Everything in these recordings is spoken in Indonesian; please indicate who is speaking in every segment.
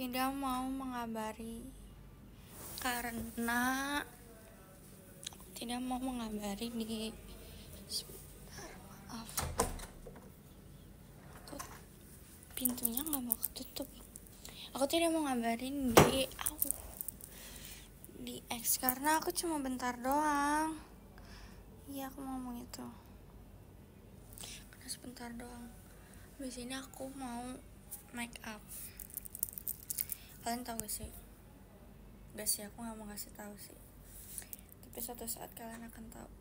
Speaker 1: tidak mau mengabari karena tidak mau mengabari di sebentar, maaf, pintunya nggak mau ketutup. Aku tidak mau ngabarin di X karena aku cuma bentar doang. Iya, aku mau ngomong itu karena sebentar doang. Habis ini aku mau make up. Kalian tahu gak sih? Gak sih, aku gak mau ngasih tahu sih, tapi suatu saat kalian akan tahu.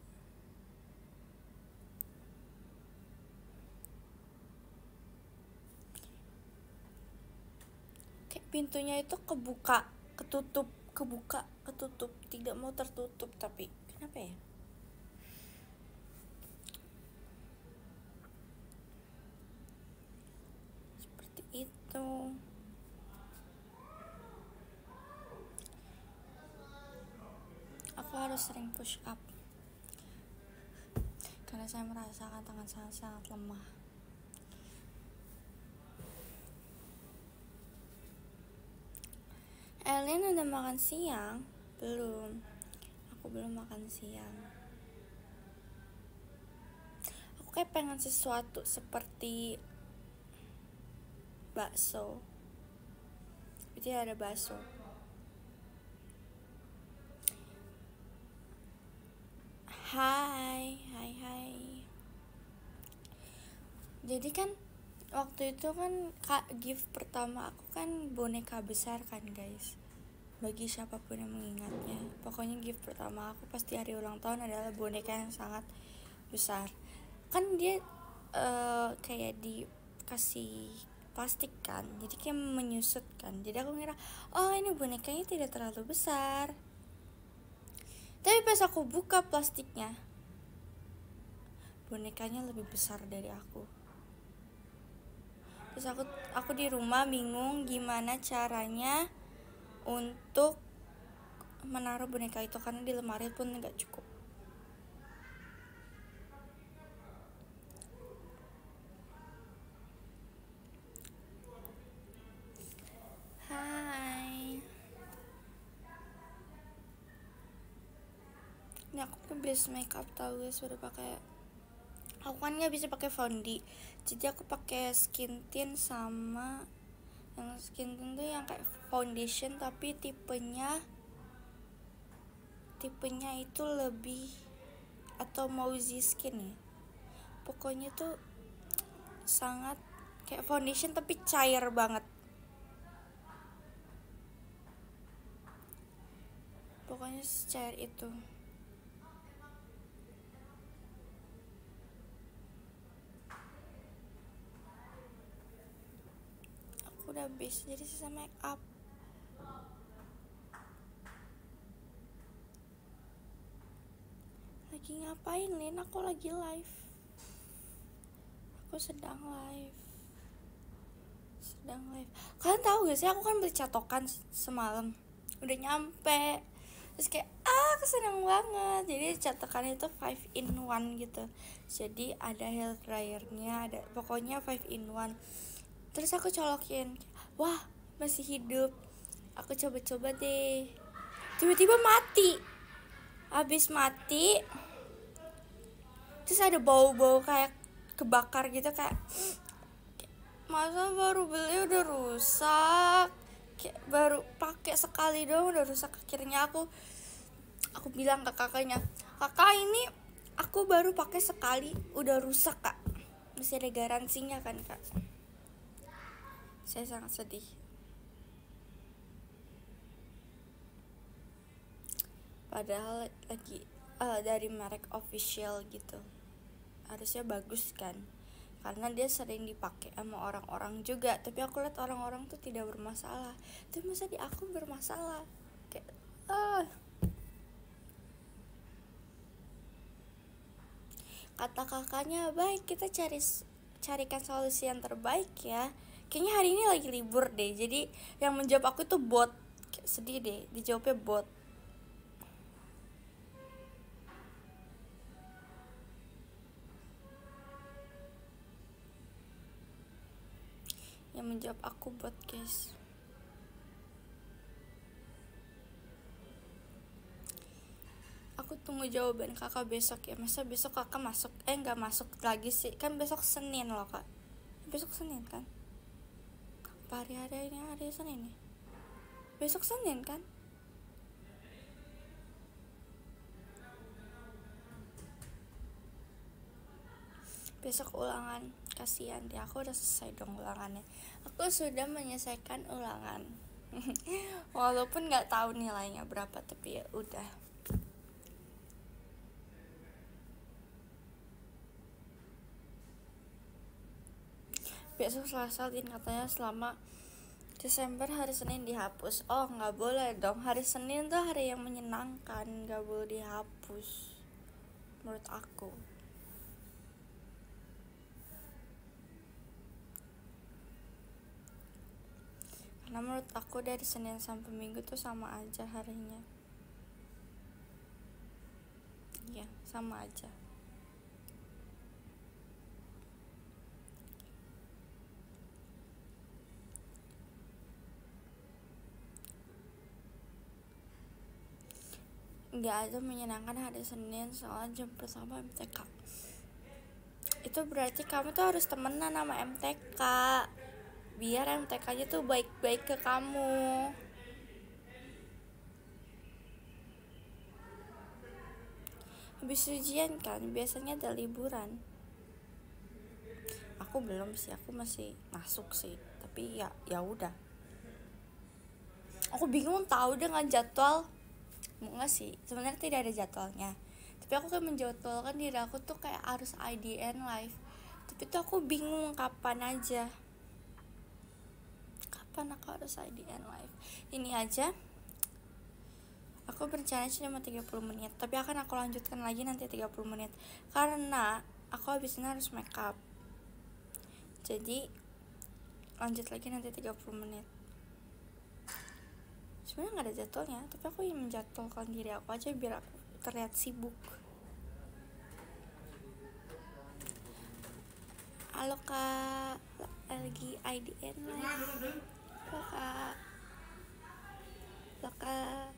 Speaker 1: Kayak pintunya itu kebuka, ketutup, kebuka, ketutup, tidak mau tertutup. Tapi kenapa ya? Seperti itu. Aku harus sering push up karena saya merasakan tangan saya sangat lemah. Ellen udah makan siang? Belum. Aku belum makan siang. Aku kayak pengen sesuatu seperti bakso. Jadi ada bakso. Hai. Jadi kan waktu itu kan gift pertama aku kan boneka besar kan guys. Bagi siapapun yang mengingatnya, pokoknya gift pertama aku pasti hari ulang tahun adalah boneka yang sangat besar. Kan dia kayak dikasih plastik kan, jadi kayak menyusut kan. Jadi aku ngira, oh ini bonekanya tidak terlalu besar. Tapi pas aku buka plastiknya, bonekanya lebih besar dari aku. Terus aku di rumah bingung gimana caranya untuk menaruh boneka itu karena di lemari pun nggak cukup. Hai. Ini aku tuh base makeup tau guys, udah pakai. Aku kan nggak bisa pakai foundation, jadi aku pakai skin tint sama yang skin tint tuh yang kayak foundation tapi tipenya itu lebih atau Mousy Skin ya. Pokoknya tuh sangat kayak foundation tapi cair banget. Pokoknya secair itu. Aku udah habis jadi sisa make up. Lagi ngapain Lin? Aku lagi live. Aku sedang live. Kalian tahu gak sih, aku kan beli catokan semalam, udah nyampe. Terus kayak aku seneng banget. Jadi catokan itu 5 in 1 gitu. Jadi ada hair dryernya, ada pokoknya 5 in 1. Terus aku colokin, wah masih hidup. Aku coba-coba deh, tiba-tiba mati. Habis mati, terus ada bau-bau kayak kebakar gitu, kayak masa baru beli udah rusak, kayak baru pakai sekali doang udah rusak. Akhirnya aku bilang ke kakaknya, kakak ini aku baru pakai sekali udah rusak kak, masih ada garansinya kan kak. Saya sangat sedih. Padahal lagi dari merek official gitu, harusnya bagus kan, karena dia sering dipakai sama orang-orang juga. Tapi aku lihat orang-orang tuh tidak bermasalah, tapi masa di aku bermasalah. Kayak kata kakaknya, baik kita carikan solusi yang terbaik ya. Kayaknya hari ini lagi libur deh, jadi yang menjawab aku tuh bot. Kayak sedih deh, dijawabnya bot. Yang menjawab aku bot guys. tunggu jawaban kakak besok ya. Masa besok kakak masuk nggak masuk lagi sih, kan besok Senin loh kak. Besok Senin kan, apa hari ini, hari Senin nih, besok Senin kan. Besok ulangan, kasihan dia, aku udah selesai dong ulangannya. Aku sudah menyelesaikan ulangan. Walaupun nggak tahu nilainya berapa, tapi ya udah. Besok Selasa Din katanya selama Desember hari Senin dihapus. Oh nggak boleh dong, hari Senin tuh hari yang menyenangkan, nggak boleh dihapus menurut aku. Karena menurut aku dari Senin sampai Minggu tuh sama aja harinya. Iya sama aja. Nggak ada menyenangkan hari Senin soal jam pertama MTK. Itu berarti kamu tuh harus temenan sama MTK biar MTK-nya tuh baik-baik ke kamu. Habis ujian kan biasanya ada liburan. Aku belum sih, aku masih masuk sih, tapi ya udah. Aku bingung tahu dengan jadwal. Enggak sih, sebenarnya tidak ada jadwalnya, tapi aku kayak menjadwalkan diri aku tuh kayak harus IDN live, tapi tuh aku bingung kapan aja, kapan aku harus IDN live. Ini aja aku berencana cuma 30 menit, tapi akan aku lanjutkan lagi nanti 30 menit karena aku habis ini harus make up, jadi lanjut lagi nanti 30 menit. Sebenarnya nggak ada jadwalnya, tapi aku ingin menjadwalkan diri aku aja biar aku terlihat sibuk. Halo kak, lagi IDN lagi. Halo kak. Halo kak.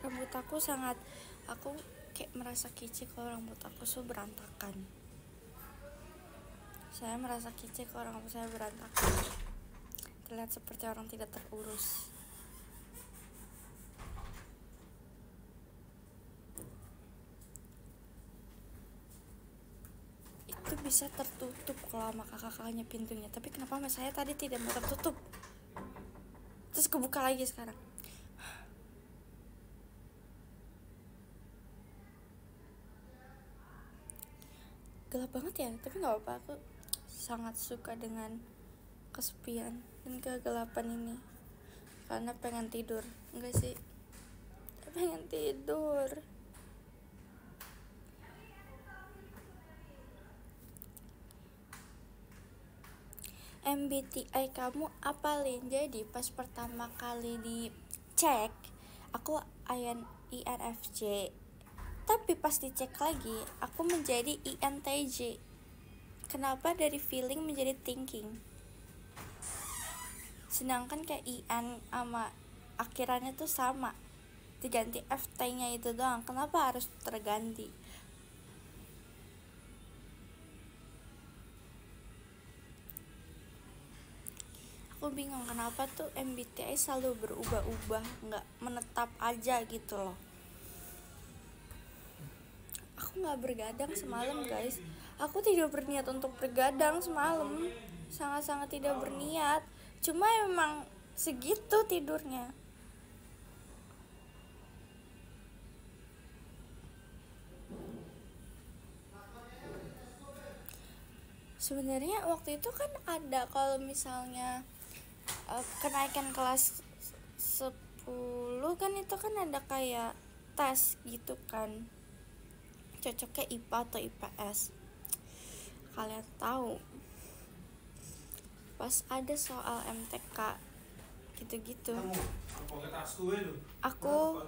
Speaker 1: Rambut aku kayak merasa kicik kalau rambut aku berantakan. Saya merasa kicik kalau rambut saya berantakan, terlihat seperti orang tidak terurus. Itu bisa tertutup kalau sama kakak-kakaknya pintunya, tapi kenapa sama saya tadi tidak mau tertutup, terus kebuka lagi sekarang. Gelap banget ya, tapi nggak apa-apa, aku sangat suka dengan kesepian dan kegelapan ini karena pengen tidur. Enggak sih, pengen tidur. MBTI kamu apa Lin? Jadi pas pertama kali dicek aku INFJ, tapi pas dicek lagi aku menjadi INTJ. Kenapa dari feeling menjadi thinking? Sedangkan kayak IN sama akhirannya tuh sama, diganti FT nya itu doang. Kenapa harus terganti? Aku bingung kenapa tuh MBTI selalu berubah-ubah, nggak menetap aja gitu loh. Aku nggak bergadang semalam guys, aku tidak berniat untuk bergadang semalam, sangat-sangat tidak berniat, cuma emang segitu tidurnya. Sebenarnya waktu itu kan ada kalau misalnya kenaikan kelas 10 kan itu kan ada kayak tes gitu kan, cocoknya IPA atau IPS. Kalian tahu pas ada soal MTK gitu-gitu aku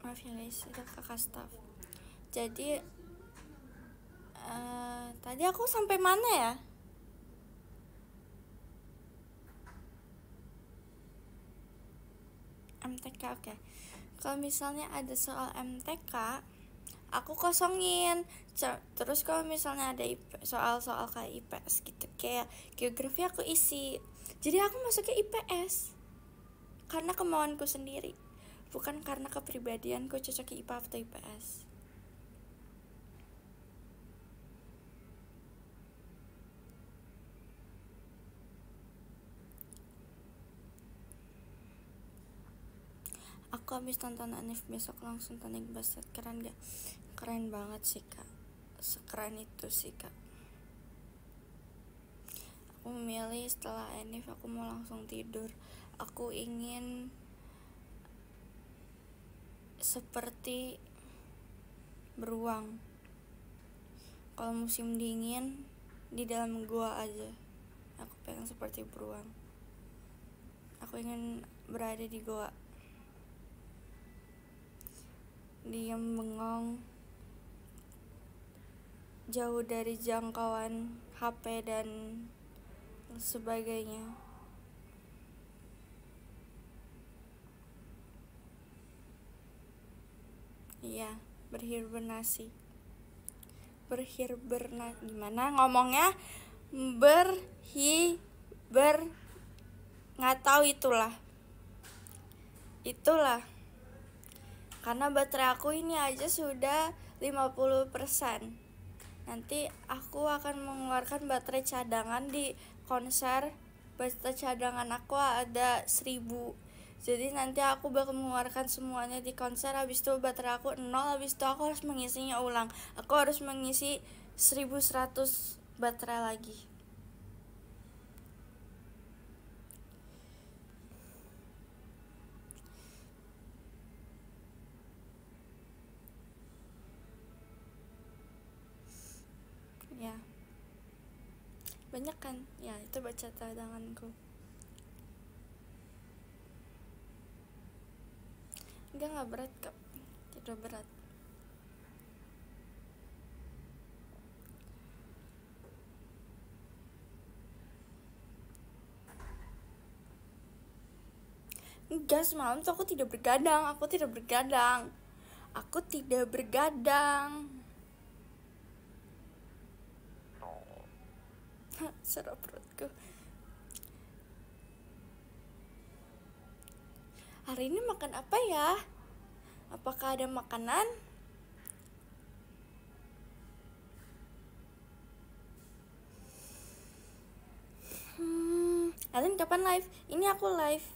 Speaker 1: Maaf ya guys, itu kakak staff. Jadi tadi aku sampai mana ya? MTK, oke. Kalau misalnya ada soal MTK, aku kosongin. Terus kalau misalnya ada soal-soal kayak IPS gitu, kayak geografi, aku isi. Jadi aku masuknya IPS karena kemauanku sendiri, bukan karena kepribadianku cocok IPA atau IPS. Aku habis nonton Anif besok langsung tanding basket. Keren gak? Keren banget sih kak, sekeren itu sih kak. Aku memilih setelah Anif aku mau langsung tidur. Aku ingin seperti beruang. Kalau musim dingin di dalam gua aja, aku pengen seperti beruang. Aku ingin berada di gua, diam bengong, jauh dari jangkauan HP dan sebagainya. Iya, berhibernasi. Gimana ngomongnya? Nggak tahu, itulah karena baterai aku ini aja sudah 50%. Nanti aku akan mengeluarkan baterai cadangan di konser. Baterai cadangan aku ada 1000. Jadi nanti aku bakal mengeluarkan semuanya di konser. Habis itu baterai aku 0. Habis itu aku harus mengisinya ulang. Aku harus mengisi 1100 baterai lagi. Ya, banyak kan? Ya, itu baca cadanganku. Enggak berat kok, tidak berat. Enggak, semalam tuh aku tidak bergadang. Serap perutku. Hari ini makan apa ya? Apakah ada makanan? Kalian kapan live? Ini aku live.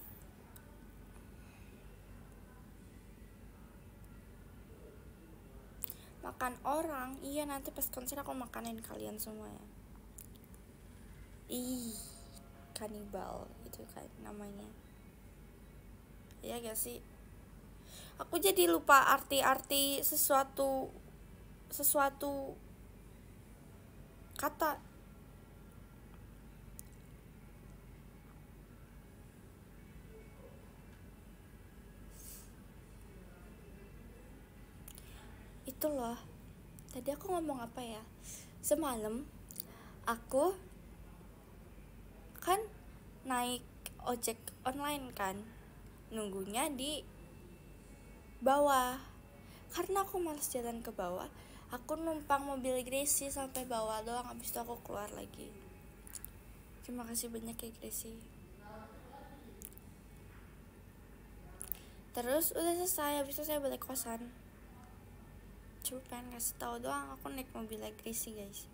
Speaker 1: Makan orang? Iya, nanti pas konser aku makanin kalian semua ya. Ih, kanibal itu kan namanya. Iya gak sih? Aku jadi lupa arti sesuatu kata. Itu loh. Tadi aku ngomong apa ya? Semalam aku kan naik ojek online kan, nunggunya di bawah. Karena aku malas jalan ke bawah, aku numpang mobil Gracie sampai bawah doang. Habis itu aku keluar lagi. Terima kasih banyak ya Gracie. Terus udah selesai, habis itu saya balik kosan. Cuma pengen ngasih tahu doang, aku naik mobil Gracie guys.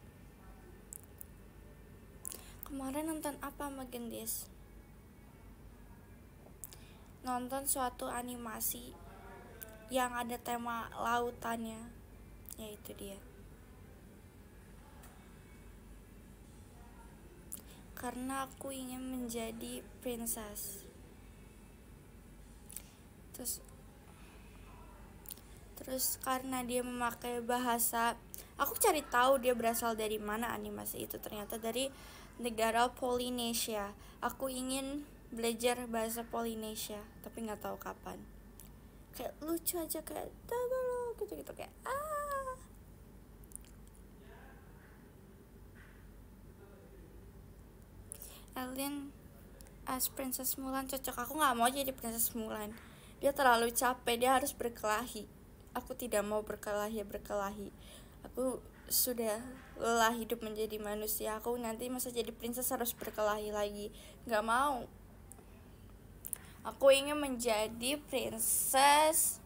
Speaker 1: Kemarin nonton apa sama Gendis? Nonton suatu animasi yang ada tema lautannya, yaitu dia. Karena aku ingin menjadi princess. Terus karena dia memakai bahasa, aku cari tahu dia berasal dari mana animasi itu, ternyata dari negara Polinesia. Aku ingin belajar bahasa Polinesia, tapi nggak tahu kapan. kayak lucu aja, kayak dulu gitu kayak Alien as Princess Mulan cocok. Aku nggak mau jadi Princess Mulan, dia terlalu capek, dia harus berkelahi. Aku tidak mau berkelahi. Aku sudah lelah hidup menjadi manusia. Aku nanti masa jadi princess harus berkelahi lagi, nggak mau. Aku ingin menjadi princess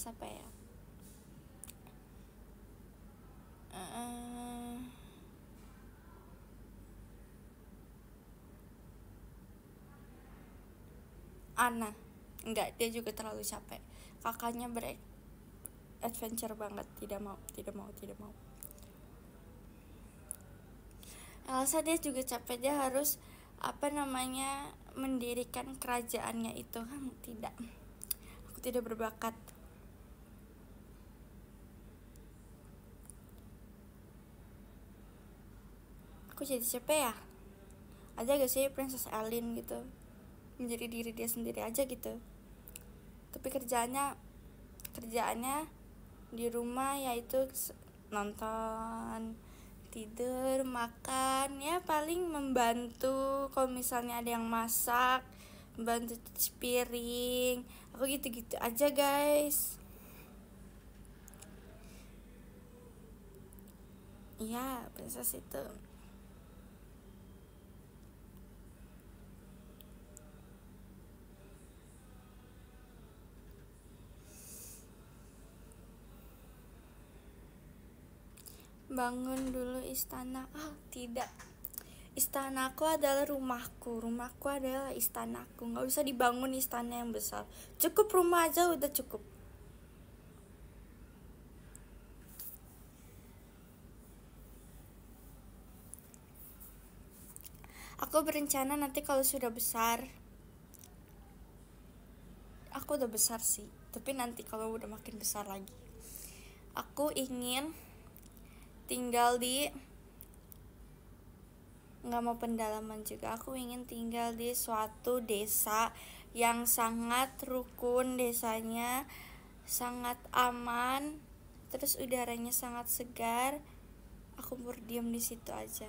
Speaker 1: apa ya, Anna. Enggak, dia juga terlalu capek. Kakaknya adventure banget. Tidak mau. Elsa dia juga capek, dia harus mendirikan kerajaannya itu kan. Tidak, aku tidak berbakat. Aku jadi siapa ya? Ada gak sih Princess Alien gitu, menjadi diri dia sendiri aja gitu, tapi kerjaannya di rumah yaitu nonton, tidur, makan, ya paling membantu kalau misalnya ada yang masak, membantu cuci piring. Aku gitu-gitu aja guys. Iya, princess itu. Bangun dulu istana. Tidak, istanaku adalah rumahku adalah istanaku, nggak usah dibangun istana yang besar, cukup rumah aja udah cukup. Aku berencana nanti kalau sudah besar, aku udah besar sih, tapi nanti kalau udah makin besar lagi, aku ingin tinggal di, nggak mau pendalaman juga, aku ingin tinggal di suatu desa yang sangat rukun, desanya sangat aman, terus udaranya sangat segar. Aku berdiam di situ aja.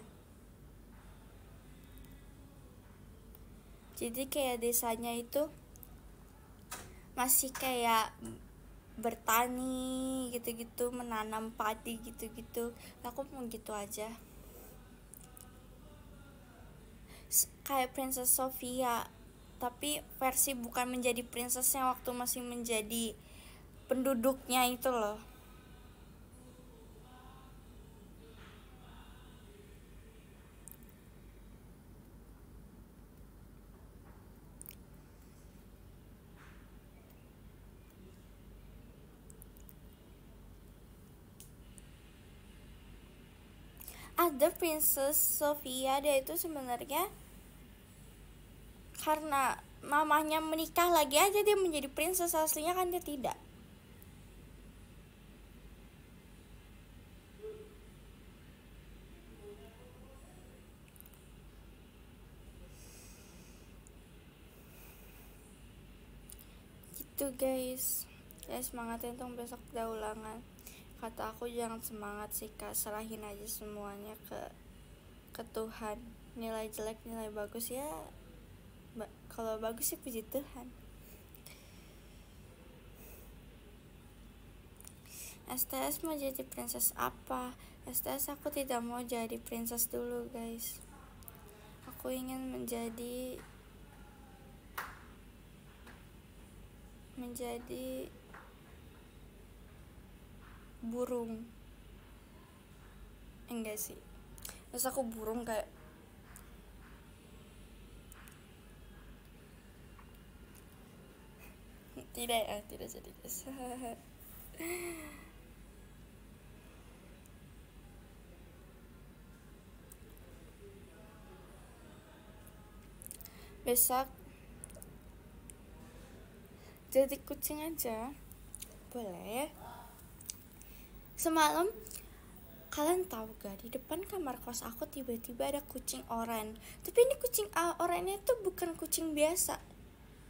Speaker 1: Jadi kayak desanya itu masih kayak bertani gitu-gitu, menanam padi gitu-gitu. Aku mau gitu aja. Kayak Princess Sofia, tapi versi bukan menjadi princessnya waktu masih menjadi penduduknya itu loh. Ada Princess Sofia, dia itu sebenarnya karena mamahnya menikah lagi aja dia menjadi princess, aslinya kan dia tidak. Gitu guys, ya semangatin untuk besok udah ulangan. Kata aku jangan semangat sih kak, serahin aja semuanya ke Tuhan. Nilai jelek nilai bagus ya, kalau bagus sih puji Tuhan. STS mau jadi princess apa? STS aku tidak mau jadi princess dulu guys. Aku ingin menjadi burung. Enggak sih, terus aku burung kayak tidak jadi guys. Besok jadi kucing aja boleh. Semalam Kalian tahu gak, di depan kamar kos aku tiba-tiba ada kucing oranye. Tapi ini kucing oranye itu bukan kucing biasa,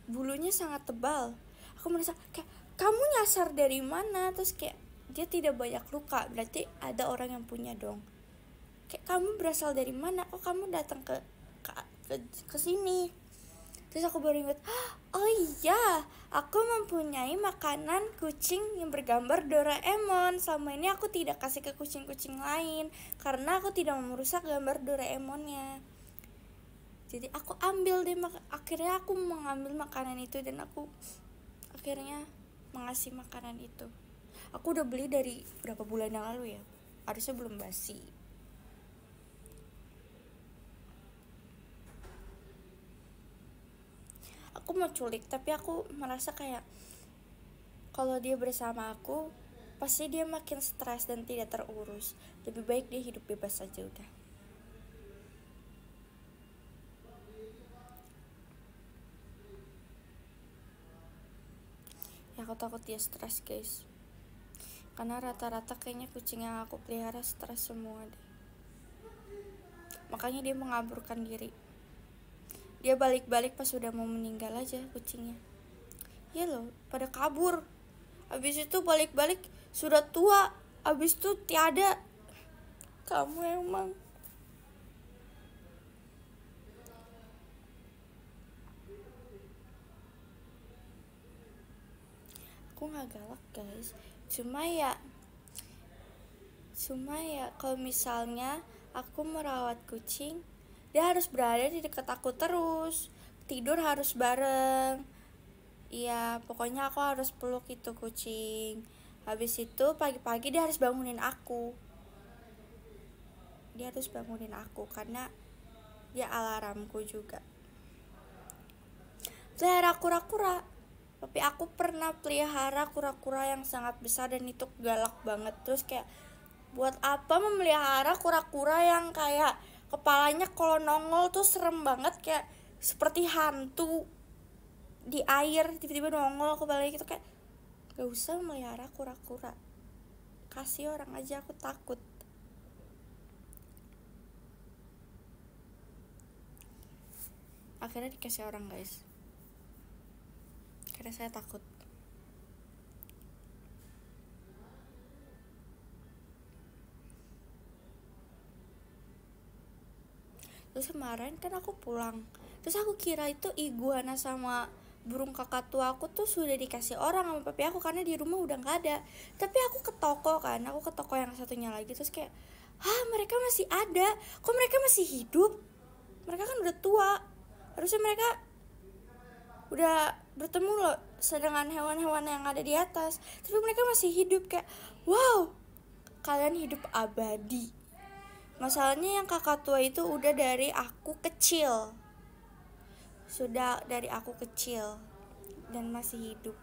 Speaker 1: bulunya sangat tebal. Aku merasa kayak, kamu nyasar dari mana? Terus kayak, dia tidak banyak luka, berarti ada orang yang punya dong. Kayak, kamu berasal dari mana? Oh, kamu datang ke sini. Terus aku baru ingat, oh iya, aku mempunyai makanan kucing yang bergambar Doraemon. Selama ini aku tidak kasih ke kucing-kucing lain karena aku tidak mau merusak gambar Doraemonnya. Jadi aku ambil deh, akhirnya aku mengambil makanan itu dan aku akhirnya mengasih makanan itu. Aku udah beli dari berapa bulan yang lalu ya, harusnya belum basi. Aku mau culik, tapi aku merasa kayak kalau dia bersama aku pasti dia makin stres dan tidak terurus. Lebih baik dia hidup bebas saja udah. Ya aku takut dia stres guys, karena rata-rata kayaknya kucing yang aku pelihara stres semua deh. Makanya dia mengaburkan diri. Dia balik-balik pas sudah mau meninggal aja kucingnya. Ya loh, pada kabur. Habis itu balik-balik sudah tua, habis itu tiada. Kamu emang. Aku gak galak guys, cuma ya kalau misalnya aku merawat kucing, dia harus berada di dekat aku terus, tidur harus bareng. Iya, pokoknya aku harus peluk itu kucing. Habis itu pagi-pagi dia harus bangunin aku. Dia harus bangunin aku karena dia alarmku juga. Pelihara kura-kura. Tapi aku pernah pelihara kura-kura yang sangat besar dan itu galak banget. Terus kayak, buat apa memelihara kura-kura yang kayak kepalanya kalau nongol tuh serem banget, kayak seperti hantu di air tiba-tiba nongol kepalanya gitu. Kayak, gak usah memelihara kura-kura, kasih orang aja, aku takut. Akhirnya dikasih orang guys, karena saya takut. Terus kemarin kan aku pulang, terus aku kira itu iguana sama burung kakak tua aku tuh sudah dikasih orang sama papi aku karena di rumah udah gak ada. Tapi aku ke toko yang satunya lagi, terus kayak, mereka masih ada, kok mereka masih hidup? Mereka kan udah tua, harusnya mereka udah bertemu loh dengan hewan-hewan yang ada di atas, tapi mereka masih hidup. Kayak, wow, kalian hidup abadi. Masalahnya yang kakak tua itu udah dari aku kecil, dan masih hidup.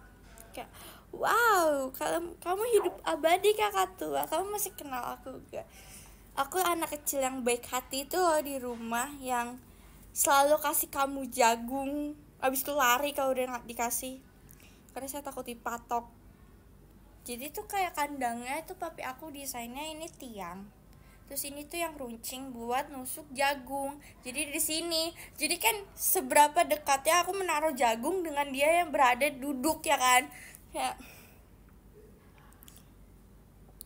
Speaker 1: Kayak, wow, kamu hidup abadi kakak tua, kamu masih kenal aku gak? Aku anak kecil yang baik hati itu loh di rumah, yang selalu kasih kamu jagung, abis itu lari kalau udah gak dikasih, karena saya takut dipatok. Jadi tuh kayak kandangnya itu papi aku desainnya ini tiang, terus ini tuh yang runcing buat nusuk jagung. Jadi di sini, jadi kan seberapa dekatnya aku menaruh jagung dengan dia yang berada duduk ya kan. Ya,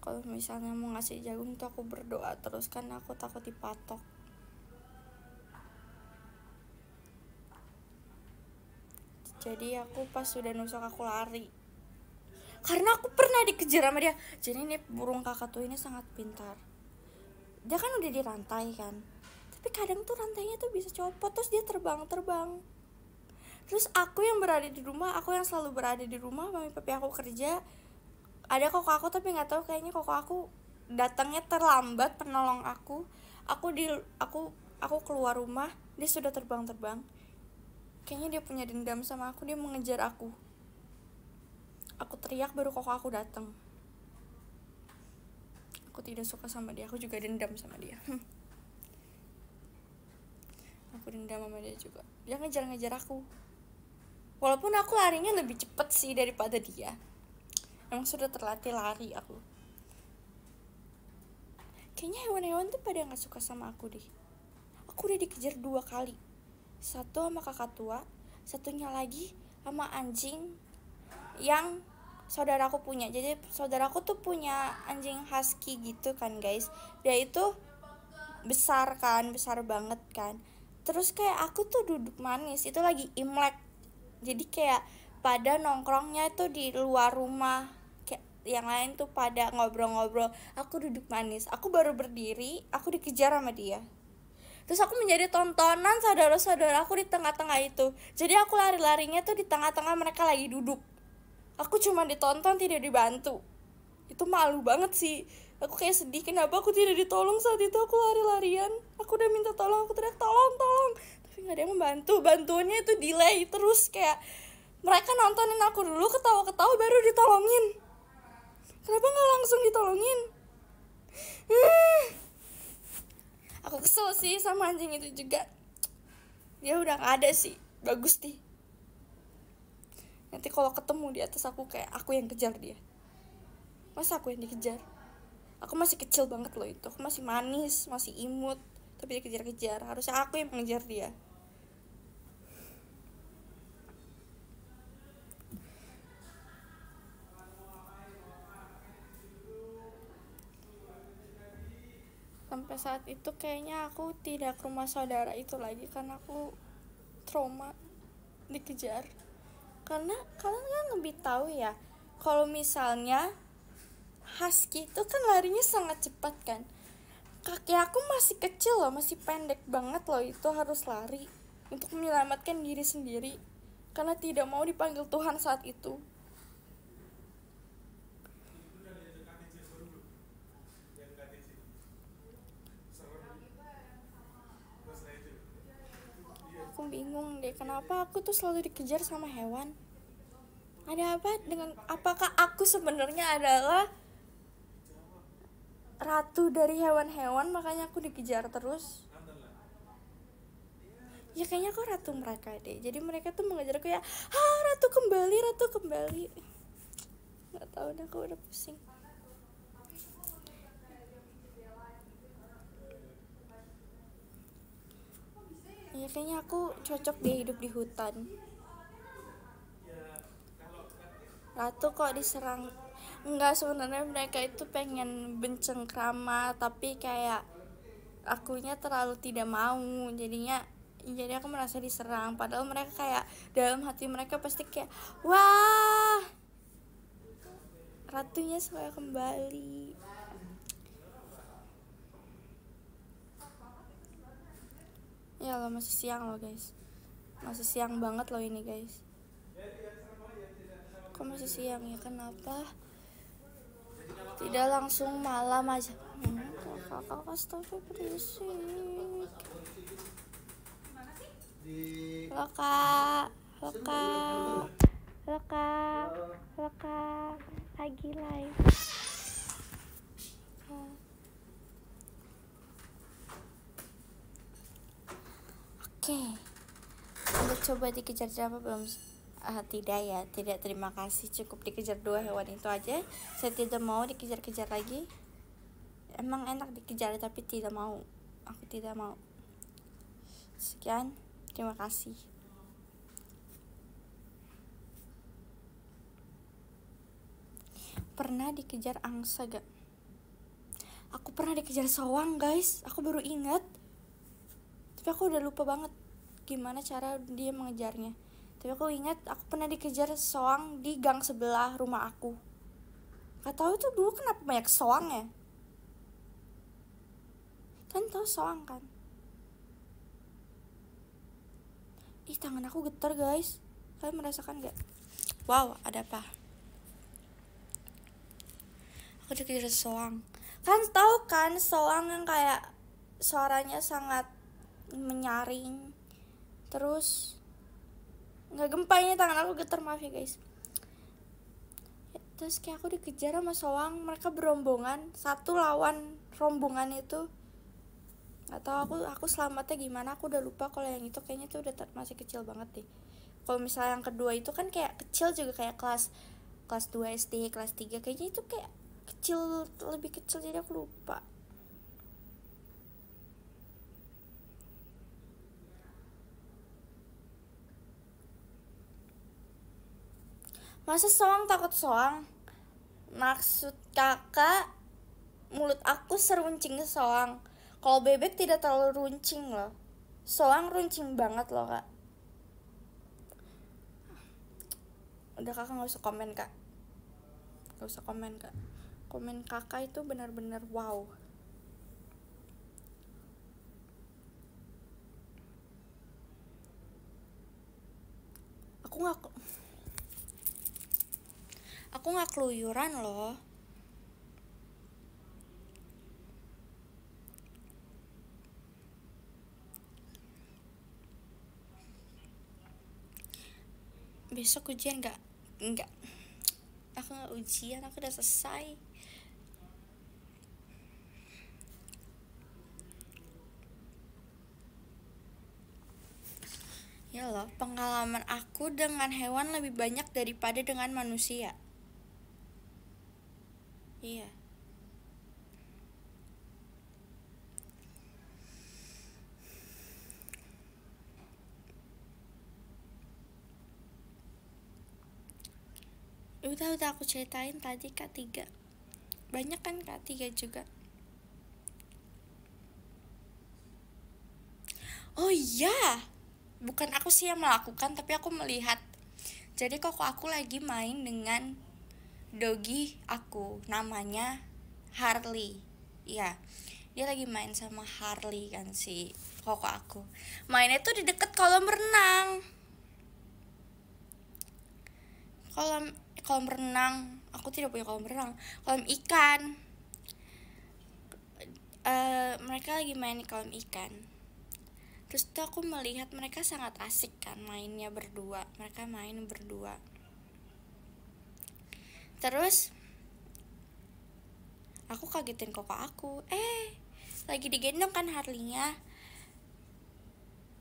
Speaker 1: kalau misalnya mau ngasih jagung tuh aku berdoa terus, kan aku takut dipatok. Jadi aku pas sudah nusuk aku lari, karena aku pernah dikejar sama dia. Jadi ini burung kakak tuh ini sangat pintar. Dia kan udah dirantai kan, tapi kadang tuh rantainya tuh bisa copot, terus dia terbang. Terus aku yang selalu berada di rumah, mami papi aku kerja, ada koko aku tapi nggak tahu, kayaknya koko aku datangnya terlambat penolong aku. Aku keluar rumah, dia sudah terbang. Kayaknya dia punya dendam sama aku, dia mengejar aku. Aku teriak baru koko aku datang. Aku tidak suka sama dia, aku juga dendam sama dia. Aku dendam sama dia juga. Dia ngejar aku. Walaupun aku larinya lebih cepet sih daripada dia. Emang sudah terlatih lari aku. kayaknya hewan-hewan tuh pada nggak suka sama aku deh. Aku udah dikejar 2 kali, satu sama kakak tua, satunya lagi sama anjing yang saudaraku punya. Jadi saudaraku tuh punya anjing husky gitu kan guys, dia itu besar kan, besar banget kan. Terus kayak aku tuh duduk manis, itu lagi Imlek, jadi kayak pada nongkrongnya itu di luar rumah, kayak yang lain tuh pada ngobrol-ngobrol, aku duduk manis, aku baru berdiri, aku dikejar sama dia. Terus aku menjadi tontonan saudara-saudara aku di tengah-tengah itu. Jadi aku lari-larinya tuh di tengah-tengah mereka lagi duduk. Aku cuma ditonton, tidak dibantu. Itu malu banget sih. Aku kayak sedih, kenapa aku tidak ditolong saat itu. Aku lari-larian, aku udah minta tolong, aku teriak tolong, tolong, tapi nggak ada yang membantu. Bantuannya itu delay terus, kayak mereka nontonin aku dulu, ketawa-ketawa baru ditolongin. Kenapa nggak langsung ditolongin? Aku kesel sih sama anjing itu juga. Dia udah nggak ada sih, bagus nih. Nanti kalau ketemu di atas aku, kayak aku yang kejar dia. Masa aku yang dikejar? Aku masih kecil banget loh itu, aku masih manis, masih imut, tapi dikejar-kejar. Harusnya aku yang mengejar dia. Sampai saat itu kayaknya aku tidak ke rumah saudara itu lagi karena aku trauma dikejar. Karena kalian kan lebih tahu ya, kalau misalnya husky itu kan larinya sangat cepat kan. Kaki aku masih kecil loh, masih pendek banget loh, itu harus lari untuk menyelamatkan diri sendiri karena tidak mau dipanggil Tuhan saat itu. Aku bingung deh, kenapa aku tuh selalu dikejar sama hewan. Ada apa dengan, apakah aku sebenarnya adalah ratu dari hewan-hewan makanya aku dikejar terus? Ya kayaknya aku ratu mereka deh, jadi mereka tuh mengejar aku ya, ratu kembali, ratu kembali. Nggak tahu deh, aku udah pusing. Ya kayaknya aku cocok deh hidup di hutan. Ratu kok diserang? Enggak, sebenarnya mereka itu pengen bencengkrama, tapi kayak akunya terlalu tidak mau, jadinya jadi aku merasa diserang. Padahal mereka kayak dalam hati mereka pasti kayak, wah, ratunya supaya kembali. Ya Allah, masih siang loh guys, masih siang banget loh ini guys. Kok masih siang ya, kenapa tidak langsung malam aja? Kakak astaga berisik. Halo kak, halo kak, halo kak, halo kak, lagi live. Oke, udah coba dikejar apa belum? Tidak ya, tidak, terima kasih, cukup dikejar 2 hewan itu aja. Saya tidak mau dikejar-kejar lagi. Emang enak dikejar tapi tidak mau, aku tidak mau. Sekian, terima kasih. Pernah dikejar angsa gak? Aku pernah dikejar soang guys, aku baru ingat, tapi aku udah lupa banget gimana cara dia mengejarnya. Tapi aku ingat aku pernah dikejar soang di gang sebelah rumah aku. Gak tahu tuh dulu kenapa banyak soang ya. Kan tahu soang kan? Ih, tangan aku getar guys, kalian merasakan gak? Wow, ada apa? Aku dikejar soang. Kan tahu kan soang yang kayak suaranya sangat menyaring, terus nggak gempa, ini tangan aku getar, maaf ya guys. Terus kayak aku dikejar sama soang, mereka berombongan, satu lawan rombongan itu. Nggak tahu aku selamatnya gimana, aku udah lupa. Kalau yang itu kayaknya tuh udah masih kecil banget deh. Kalau misalnya yang kedua itu kan kayak kecil juga, kayak kelas 2 SD, kelas 3, kayaknya itu kayak kecil, lebih kecil, jadi aku lupa. Masa soang takut soang? Maksud kakak mulut aku seruncing soang. Kalau bebek tidak terlalu runcing loh. Soang runcing banget loh kak. Udah kakak gak usah komen kak. Gak usah komen kak. Komen kakak itu benar-benar wow. Aku gak keluyuran loh. Besok ujian gak? Enggak. Aku gak ujian, aku udah selesai. Ya loh, pengalaman aku dengan hewan lebih banyak daripada dengan manusia. Iya. Udah aku ceritain tadi kak 3. Banyak kan kak 3 juga. Oh iya, bukan aku sih yang melakukan, tapi aku melihat. Jadi kok aku lagi main dengan doggy aku, namanya Harley. Iya, dia lagi main sama Harley kan si koko aku. Mainnya tuh di deket kolam renang. Kolam renang. Aku tidak punya kolam renang. Kolam ikan. Mereka lagi main di kolam ikan. Terus tuh aku melihat mereka sangat asik kan mainnya berdua. Mereka main berdua. Terus aku kagetin koko aku. Lagi digendong kan Harley-nya.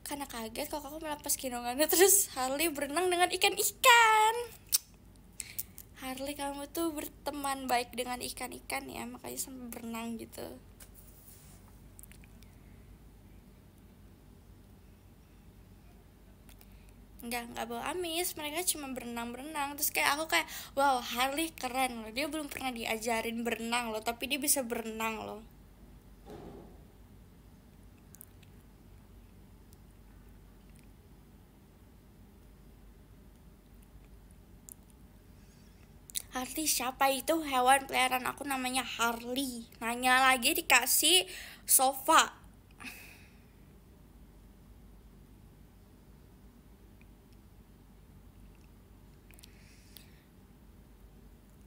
Speaker 1: Karena kaget koko aku melepas gendongannya. Terus Harley berenang dengan ikan-ikan. Harley, kamu tuh berteman baik dengan ikan-ikan ya, makanya sampai berenang gitu. Enggak bawa amis, mereka cuma berenang. Terus kayak aku kayak, wow, Harley keren loh. Dia belum pernah diajarin berenang loh, tapi dia bisa berenang loh. Harley siapa? Itu hewan peliharaan aku, namanya Harley. Nanya lagi dikasih sofa.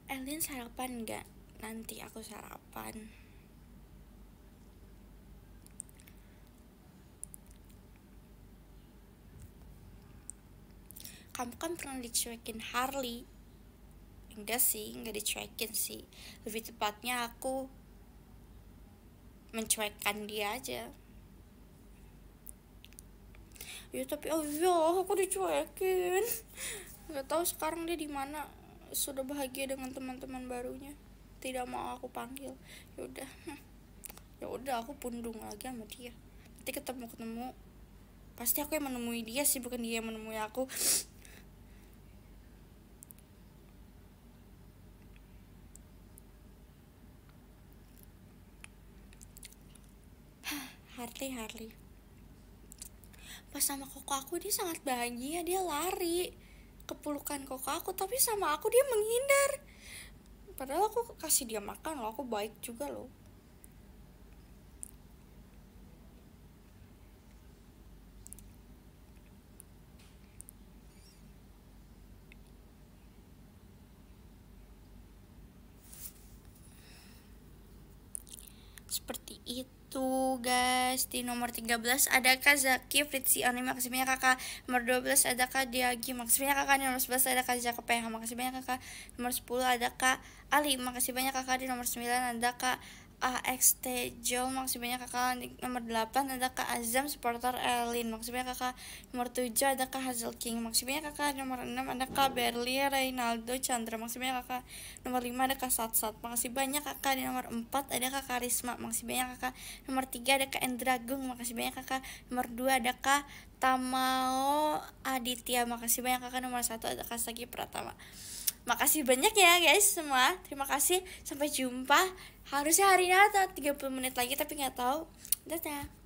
Speaker 1: Elin sarapan nggak? Nanti aku sarapan. Kamu kan pernah dicuekin Harley. Enggak sih, enggak dicuekin sih. Lebih tepatnya aku mencuekkan dia aja. Ya tapi oh iya, aku dicuekin. Nggak tahu sekarang dia di mana. Sudah bahagia dengan teman-teman barunya. Tidak mau aku panggil. Ya udah aku pundung lagi sama dia. Nanti ketemu. Pasti aku yang menemui dia sih, bukan dia yang menemui aku. Harley. Pas sama koko aku dia sangat bahagia, dia lari ke pelukan koko aku, tapi sama aku dia menghindar. Padahal aku kasih dia makan loh, aku baik juga loh. Seperti itu guys. Di nomor 13 ada Kak Zaki Fritzi Oni, makasih banyak kakak. Nomor 12 ada Kak Diagi, makasih banyak kakak. Di nomor 11 ada Kak Jaka PH, makasih banyak kakak. Nomor 10 ada Kak Ali, makasih banyak kakak. Di nomor 9 ada Kak AXT Jo, makasih banyak kakak. Di nomor 8 ada Kak Azam supporter Elin, makasih banyak kakak. Nomor 7 ada Kak Hazel King, makasih banyak kakak. Nomor 6 ada Kak Berli Reynaldo Chandra, makasih banyak kakak. Nomor 5 ada Kak Satsat, makasih banyak kakak. Di nomor 4 ada Kak Karisma, makasih banyak kakak. Nomor 3 ada Kak Endra Gung, makasih banyak kakak. Nomor 2 ada Kak Tamao Aditya, makasih banyak kakak. Nomor 1 ada Kak Sagi Pratama. Makasih banyak ya guys semua, terima kasih, sampai jumpa. Harusnya hari ini ada 30 menit lagi tapi nggak tahu. Dadah.